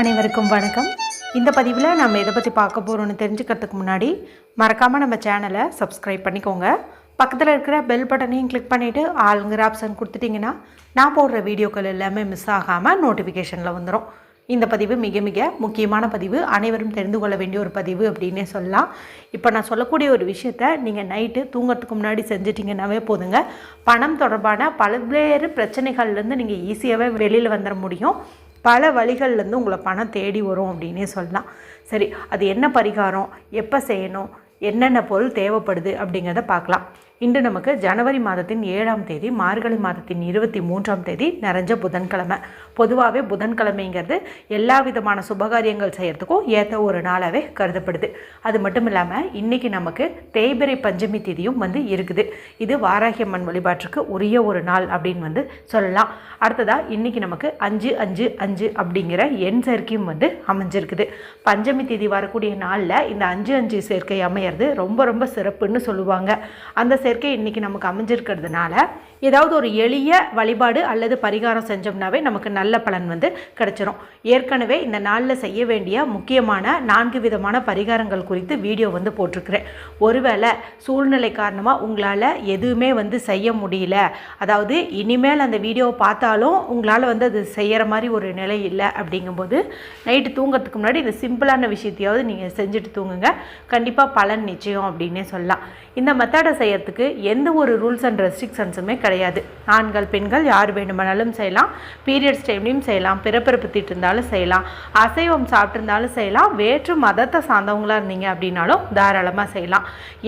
அனைவருக்கும் வணக்கம். இந்த பதிவில் நம்ம எதை பற்றி பார்க்க போகிறோன்னு தெரிஞ்சுக்கிறதுக்கு முன்னாடி மறக்காமல் நம்ம சேனலை சப்ஸ்கிரைப் பண்ணிக்கோங்க. பக்கத்தில் இருக்கிற பெல் பட்டனையும் கிளிக் பண்ணிவிட்டு ஆளுங்கிற ஆப்ஷன் கொடுத்துட்டிங்கன்னா நான் போடுற வீடியோக்கள் எல்லாமே மிஸ் ஆகாமல் நோட்டிஃபிகேஷனில் வந்துடும். இந்த பதிவு மிக மிக முக்கியமான பதிவு, அனைவரும் தெரிந்து கொள்ள வேண்டிய ஒரு பதிவு அப்படின்னே சொல்லலாம். இப்போ நான் சொல்லக்கூடிய ஒரு விஷயத்தை நீங்கள் நைட்டு தூங்கிறதுக்கு முன்னாடி செஞ்சிட்டிங்கன்னாவே போதுங்க. பணம் தொடர்பான பல்வேறு பிரச்சனைகள்லேருந்து நீங்கள் ஈஸியாகவே வெளியில் வந்துட முடியும். பல வழிகள்லேருந்து உங்களை பணம் தேடி வரும் அப்படின்னே சொல்லலாம். சரி, அது என்ன பரிகாரம், எப்போ செய்யணும், என்னென்ன பொருள் தேவைப்படுது அப்படிங்கிறத பார்க்கலாம். இன்று நமக்கு ஜனவரி மாதத்தின் 7ஆம் தேதி, மார்கழி மாதத்தின் 23ஆம் தேதி நிறைஞ்ச புதன்கிழமை. பொதுவாகவே புதன்கிழமைங்கிறது எல்லா விதமான சுபகாரியங்கள் செய்கிறதுக்கும் ஏற்ற ஒரு நாளாகவே கருதப்படுது. அது மட்டும் இல்லாமல் இன்றைக்கி நமக்கு தேய்பிறை பஞ்சமி திதியும் இருக்குது. இது வாராகியம்மன் வழிபாட்டுக்கு உரிய ஒரு நாள் அப்படின்னு சொல்லலாம். அடுத்ததாக இன்றைக்கி நமக்கு 5-5-5 அப்படிங்கிற எண் சேர்க்கையும் அமைஞ்சிருக்குது. பஞ்சமி திதி வரக்கூடிய நாளில் இந்த 5-5 சேர்க்கை அமையிறது ரொம்ப ரொம்ப சிறப்புன்னு சொல்லுவாங்க. அந்த சேர்க்கை இன்றைக்கி நமக்கு அமைஞ்சிருக்கிறதுனால ஏதாவது ஒரு எளிய வழிபாடு அல்லது பரிகாரம் செஞ்சோம்னாவே நமக்கு நல்ல பலன் கிடச்சிரும். ஏற்கனவே இந்த நாளில் செய்ய வேண்டிய முக்கியமான 4 விதமான பரிகாரங்கள் குறித்து வீடியோ போட்டிருக்கிறேன். ஒருவேளை சூழ்நிலை காரணமாக உங்களால் எதுவுமே செய்ய முடியல, அதாவது இனிமேல் அந்த வீடியோவை பார்த்தாலும் உங்களால் அது செய்கிற மாதிரி ஒரு நிலை இல்லை அப்படிங்கும்போது நைட்டு தூங்கிறதுக்கு முன்னாடி இந்த சிம்பிளான விஷயத்தையாவது நீங்கள் செஞ்சுட்டு தூங்குங்க. கண்டிப்பாக பலன் நிச்சயம் அப்படின்னே சொல்லலாம். இந்த மெத்தடை செய்யறதுக்கு எந்த ஒரு ரூல்ஸ் அண்ட் ரெஸ்ட்ரிக்ஷன்ஸுமே கிடையாது. ஆண்கள் பெண்கள் யார் வேண்டுமானாலும் செய்யலாம். பீரியட்ஸ் டைம்லையும் செய்யலாம், பிறப்பிறப்பு தீட்டு இருந்தாலும் செய்யலாம், அசைவம் சாப்பிட்ருந்தாலும் செய்யலாம், வேற்று மதத்தை சார்ந்தவங்களாக இருந்தீங்க அப்படின்னாலும் தாராளமாக செய்யலாம்.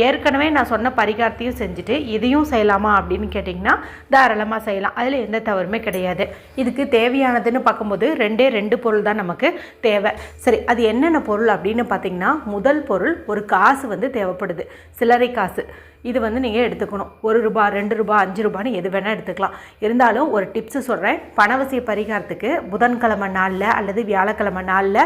ஏற்கனவே நான் சொன்ன பரிகாரத்தையும் செஞ்சுட்டு இதையும் செய்யலாமா அப்படின்னு கேட்டிங்கன்னா தாராளமாக செய்யலாம். அதில் எந்த தவறுமே கிடையாது. இதுக்கு தேவையானதுன்னு பார்க்கும்போது 2 பொருள் தான் நமக்கு தேவை. சரி, அது என்னென்ன பொருள் அப்படின்னு பார்த்தீங்கன்னா, முதல் பொருள் ஒரு காசு தேவைப்படுது, சில்லறை காசு. இது நீங்கள் எடுத்துக்கணும். 1 ரூபாய், 2 ரூபாய், 5 ரூபான்னு எது வேணால் எடுத்துக்கலாம். இருந்தாலும் ஒரு டிப்ஸு சொல்கிறேன். பணவசிய பரிகாரத்துக்கு புதன்கிழமை நாளில் அல்லது வியாழக்கிழமை நாளில்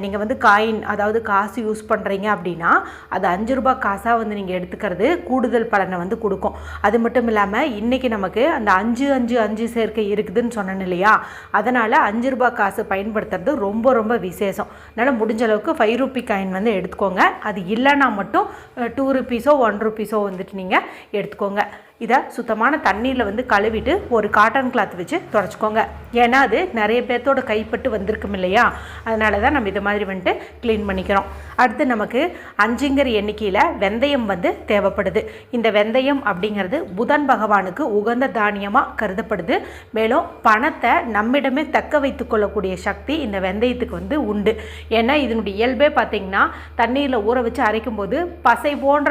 நீங்கள் காயின், அதாவது காசு யூஸ் பண்ணுறீங்க அப்படின்னா அது 5 ரூபாய் காசாக நீங்கள் எடுத்துக்கிறது கூடுதல் பலனை கொடுக்கும். அது மட்டும் இல்லாமல் இன்றைக்கி நமக்கு அந்த 5-5-5 சேர்க்கை இருக்குதுன்னு சொன்னேன் இல்லையா, அதனால் 5 ரூபாய் காசு பயன்படுத்துறது ரொம்ப ரொம்ப விசேஷம். அதனால் முடிஞ்ச அளவுக்கு 5 ரூபி காயின் எடுத்துக்கோங்க. அது இல்லைன்னா மட்டும் 2 ருபீஸோ 1 ருபீஸோ நீங்கள் எடுத்துக்கோங்க. இதை சுத்தமான தண்ணீரில் கழுவிட்டு ஒரு காட்டன் கிளாத் வச்சு துடைச்சிக்கோங்க. ஏன்னா அது நிறைய பேர்த்தோட கைப்பட்டு வந்திருக்கும் இல்லையா, அதனால தான் நம்ம இது மாதிரி க்ளீன் பண்ணிக்கிறோம். அடுத்து நமக்கு 5ங்கிற எண்ணிக்கையில் வெந்தயம் தேவைப்படுது. இந்த வெந்தயம் அப்படிங்கிறது புதன் பகவானுக்கு உகந்த தானியமாக கருதப்படுது. மேலும் பணத்தை நம்மிடமே தக்க வைத்து கொள்ளக்கூடிய சக்தி இந்த வெந்தயத்துக்கு உண்டு. ஏன்னா இதனுடைய இயல்பே பார்த்திங்கன்னா தண்ணீரில் ஊற வச்சு அரைக்கும் போது பசை போன்ற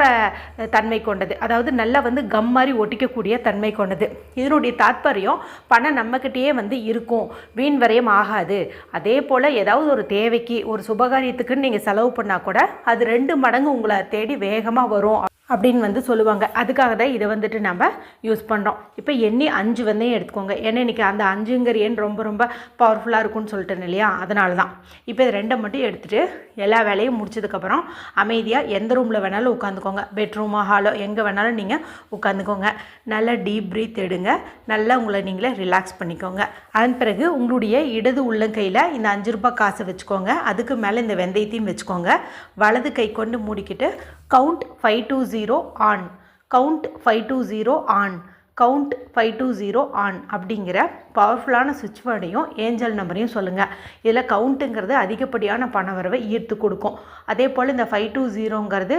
தன்மை கொண்டது, அதாவது நல்லா கம் மாதிரி ஒட்டிக்கக்கூடிய தன்மை கொண்டது. இதனுடைய தாற்பயம் பணம் நம்மக்கிட்டேயே இருக்கும், வீண் வரையும் ஆகாது. அதே போல் ஏதாவது ஒரு தேவைக்கு, ஒரு சுபகாரியத்துக்குன்னு நீங்கள் செலவு பண்ணால் கூட அது 2 மடங்கு உங்களை தேடி வேகமாக வரும் அப்படின்னு சொல்லுவாங்க. அதுக்காக தான் இதை நம்ம யூஸ் பண்ணுறோம். இப்போ எண்ணி 5 வெந்தயம் எடுத்துக்கோங்க. ஏன்னா இன்றைக்கி அந்த 5ங்கிற எண் ரொம்ப ரொம்ப பவர்ஃபுல்லாக இருக்கும்னு சொல்லிட்டேன் இல்லையா, அதனால தான். இப்போ இது 2 மட்டும் எடுத்துகிட்டு எல்லா வேலையும் முடிச்சதுக்கப்புறம் அமைதியாக எந்த ரூமில் வேணாலும் உட்காந்துக்கோங்க. பெட்ரூமோ ஹாலோ எங்கே வேணாலும் நீங்கள் உட்காந்துக்கோங்க. நல்லா டீப் ப்ரீத் எடுங்க. நல்லா உங்களை நீங்களே ரிலாக்ஸ் பண்ணிக்கோங்க. அதன் பிறகு உங்களுடைய இடது உள்ளங்கையில் இந்த 5 ரூபாய் காசை வச்சுக்கோங்க. அதுக்கு மேலே இந்த வெந்தயத்தையும் வச்சுக்கோங்க. வலது கை கொண்டு மூடிக்கிட்டு count 5 to 0 on, count 5 to 0 on, count 5 to 0 on அப்படிங்கிற பவர்ஃபுல்லான சுவிட்ச் வேர்டையும் ஏஞ்சல் நம்பரையும் சொல்லுங்கள். இதில் கவுண்ட்டுங்கிறது அதிகப்படியான பணவரவை ஈர்த்து கொடுக்கும். அதே போல் இந்த 5 to 0ங்கிறது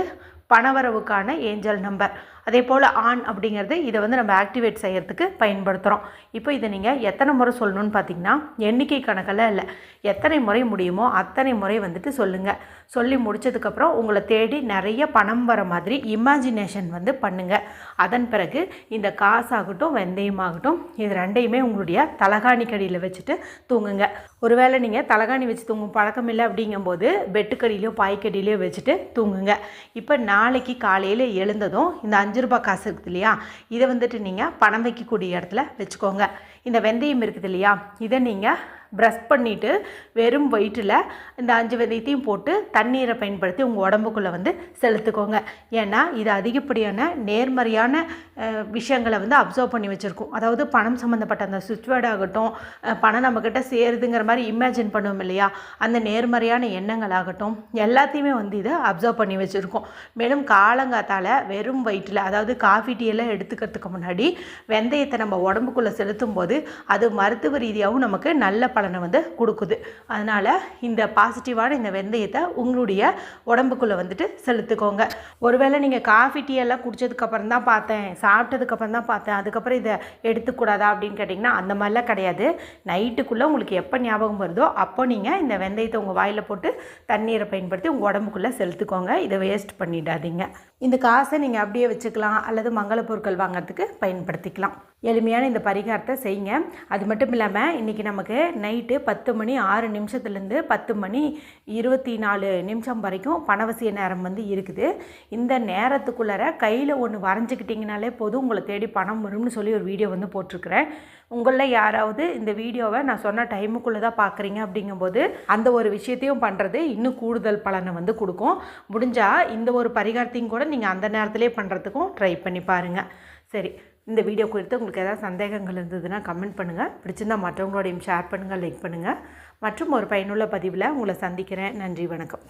பணவரவுக்கான ஏஞ்சல் நம்பர். அதே போல் ஆன் அப்படிங்கிறது இதை நம்ம ஆக்டிவேட் செய்கிறதுக்கு பயன்படுத்துகிறோம். இப்போ இதை நீங்கள் எத்தனை முறை சொல்லணும்னு பார்த்தீங்கன்னா எண்ணிக்கை கணக்கில் இல்லை, எத்தனை முறை முடியுமோ அத்தனை முறை சொல்லுங்கள். சொல்லி முடித்ததுக்கப்புறம் உங்களை தேடி நிறைய பணம் வர மாதிரி இமேஜினேஷன் பண்ணுங்கள். அதன் பிறகு இந்த காசாகட்டும் வெந்தயமாகட்டும் இது 2யுமே உங்களுடைய தலகாணிக்கடியில் வச்சுட்டு தூங்குங்க. ஒருவேளை நீங்கள் தலகாணி வச்சு தூங்கும் பழக்கம் இல்லை அப்படிங்கும்போது பெட்டுக்கடியிலையோ பாய்க்கடியிலையோ வச்சுட்டு தூங்குங்க. இப்போ நாளைக்கு காலையில் எழுந்ததும் இந்த 5 ரூபாய் காசு இருக்குது இல்லையா, இதை நீங்கள் பணம் வைக்கக்கூடிய இடத்துல வச்சுக்கோங்க. இந்த வெந்தயம் இருக்குது இல்லையா, இதை நீங்கள் ப்ரஷ் பண்ணிவிட்டு வெறும் வயிற்றில் இந்த 5 வெந்தயத்தையும் போட்டு தண்ணீரை பயன்படுத்தி உங்கள் உடம்புக்குள்ளே வந்து செலுத்துக்கோங்க. ஏன்னா இது அதிகப்படியான நேர்மறையான விஷயங்களை வந்து அப்சர்வ் பண்ணி வச்சுருக்கும். அதாவது பணம் சம்மந்தப்பட்ட அந்த சுவிட்ச் வேர்ட் ஆகட்டும், பணம் நம்மக்கிட்ட சேருதுங்கிற மாதிரி இமேஜின் பண்ணுவோம் இல்லையா, அந்த நேர்மறையான எண்ணங்கள் ஆகட்டும் எல்லாத்தையுமே வந்து இது அப்சர்வ் பண்ணி வச்சுருக்கோம். மேலும் காலங்காத்தால் வெறும் வயிற்றில், அதாவது காஃபி டீ எல்லாம் எடுத்துக்கிறதுக்கு முன்னாடி வெந்தயத்தை நம்ம உடம்புக்குள்ளே செலுத்தும் போது அது மருத்துவ ரீதியாகவும் நமக்கு நல்ல பலனை வந்து கொடுக்குது. அதனால் இந்த பாசிட்டிவான இந்த வெந்தயத்தை உங்களுடைய உடம்புக்குள்ளே வந்துட்டு செலுத்துக்கோங்க. ஒருவேளை நீங்கள் காஃபி டீ எல்லாம் குடித்ததுக்கப்புறம் தான் பார்த்தேன், சாப்பிட்டதுக்கப்புறம் தான் பார்த்தேன், அதுக்கப்புறம் இதை எடுத்துக்கூடாதா அப்படின்னு கேட்டிங்கன்னா அந்த மாதிரிலாம் கிடையாது. நைட்டுக்குள்ளே உங்களுக்கு எப்போ ஞாபகம் வருதோ அப்போ நீங்கள் இந்த வெந்தயத்தை உங்கள் வாயில் போட்டு தண்ணீரை பயன்படுத்தி உங்கள் உடம்புக்குள்ளே செலுத்துக்கோங்க. இதை வேஸ்ட் பண்ணிடாதீங்க. இந்த காசை நீங்கள் அப்படியே வச்சுக்கலாம் அல்லது மங்கள பொருட்கள் வாங்கிறதுக்கு பயன்படுத்திக்கலாம். எளிமையான இந்த பரிகாரத்தை செய்யுங்க. அது மட்டும் இல்லாமல் இன்றைக்கி நமக்கு நைட்டு 10 மணி 6 நிமிஷத்துலேருந்து 10 மணி 24 நிமிஷம் வரைக்கும் பணவசிய நேரம் வந்து இருக்குது. இந்த நேரத்துக்குள்ளார கையில் ஒன்று வரைஞ்சிக்கிட்டிங்கனாலே போதும், உங்களை தேடி பணம் வரும்னு சொல்லி ஒரு வீடியோ வந்து போட்டிருக்கிறேன். உங்களில் யாராவது இந்த வீடியோவை நான் சொன்ன டைமுக்குள்ளே தான் பார்க்குறீங்க அப்படிங்கும்போது அந்த ஒரு விஷயத்தையும் பண்ணுறது இன்னும் கூடுதல் பலனை வந்து கொடுக்கும். முடிஞ்சால் இந்த ஒரு பரிகாரத்தையும் கூட நீங்கள் அந்த நேரத்திலே பண்ணுறதுக்கும் ட்ரை பண்ணி பாருங்கள். சரி, இந்த வீடியோ குறித்து உங்களுக்கு ஏதாவது சந்தேகங்கள் இருந்ததுன்னா கமெண்ட் பண்ணுங்கள். பிடிச்சிருந்தால் மற்றவங்களோடையும் ஷேர் பண்ணுங்கள், லைக் பண்ணுங்கள். மற்றும் ஒரு பயனுள்ள பதிவில் உங்களை சந்திக்கிறேன். நன்றி, வணக்கம்.